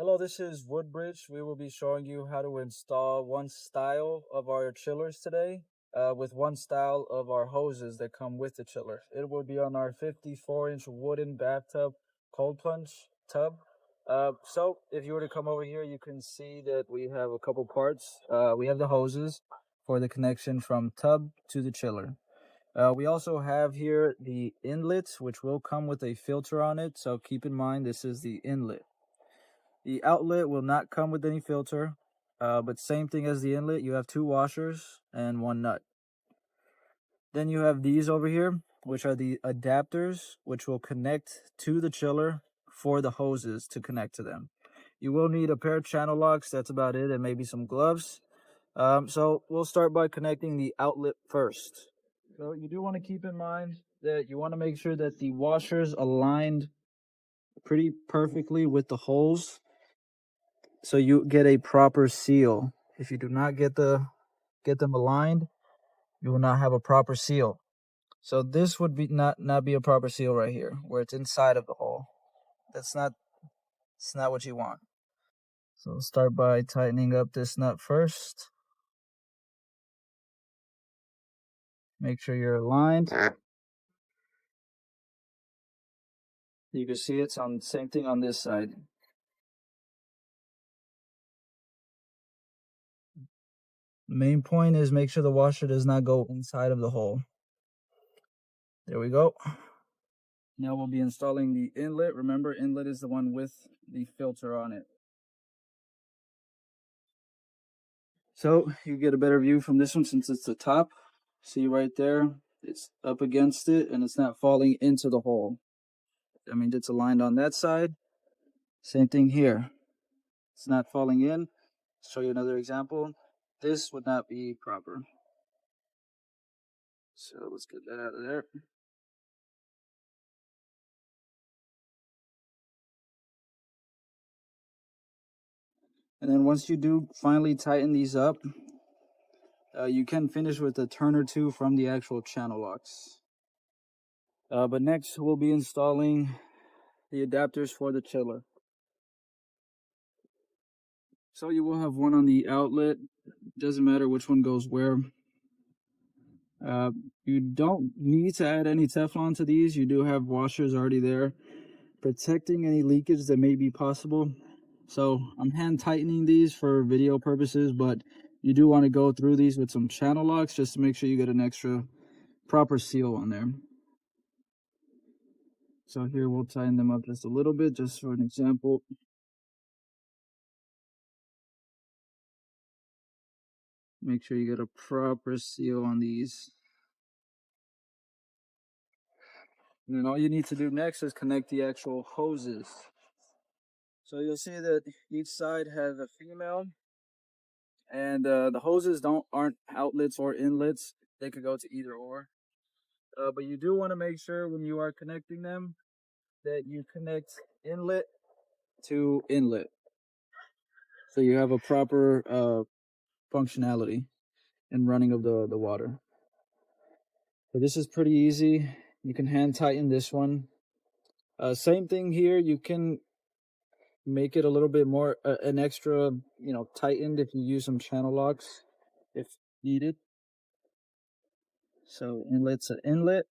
Hello, this is WoodBridge. We will be showing you how to install one style of our chillers today with one style of our hoses that come with the chiller. It will be on our 54-inch wooden bathtub cold plunge tub. So if you were to come over here, you can see that we have a couple parts. We have the hoses for the connection from tub to the chiller. We also have here the inlet, which will come with a filter on it. So keep in mind, this is the inlet. The outlet will not come with any filter, but same thing as the inlet, you have two washers and one nut. Then you have these over here, which are the adapters, which will connect to the chiller for the hoses to connect to them. You will need a pair of channel locks, that's about it, and maybe some gloves. So we'll start by connecting the outlet first. So you do want to keep in mind that you want to make sure that the washers aligned pretty perfectly with the holes, so you get a proper seal. If you do not get them aligned, you will not have a proper seal. So this would be not be a proper seal right here, where it's inside of the hole. It's not what you want. So we'll start by tightening up this nut first. Make sure you're aligned. You can see it's on the same thing on this side. The main point is make sure the washer does not go inside of the hole. There we go. Now we'll be installing the inlet. Remember, inlet is the one with the filter on it. So you get a better view from this one since it's the top. See right there, it's up against it and it's not falling into the hole. I mean, it's aligned on that side. Same thing here. It's not falling in. Show you another example. This would not be proper. So let's get that out of there. And then once you do finally tighten these up, you can finish with a turn or two from the actual channel locks. But next we'll be installing the adapters for the chiller. So you will have one on the outlet. Doesn't matter which one goes where. You don't need to add any Teflon to these. You do have washers already there, protecting any leakage that may be possible. So I'm hand tightening these for video purposes, but you do want to go through these with some channel locks just to make sure you get an extra proper seal on there. So here we'll tighten them up just a little bit, just for an example. Make sure you get a proper seal on these. And then all you need to do next is connect the actual hoses. So you'll see that each side has a female, and the hoses aren't outlets or inlets. They could go to either or. But you do want to make sure when you are connecting them that you connect inlet to inlet, so you have a proper functionality and running of the water. So this is pretty easy. You can hand tighten this one. Same thing here. You can make it a little bit more an extra, tightened if you use some channel locks if needed. So inlet's an inlet.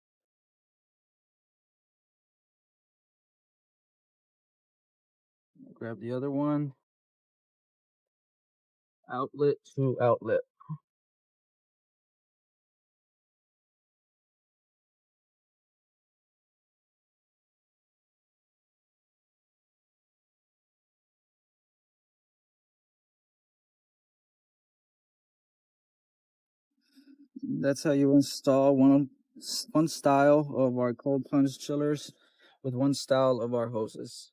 Grab the other one. Outlet to outlet. That's how you install one style of our cold plunge chillers with one style of our hoses.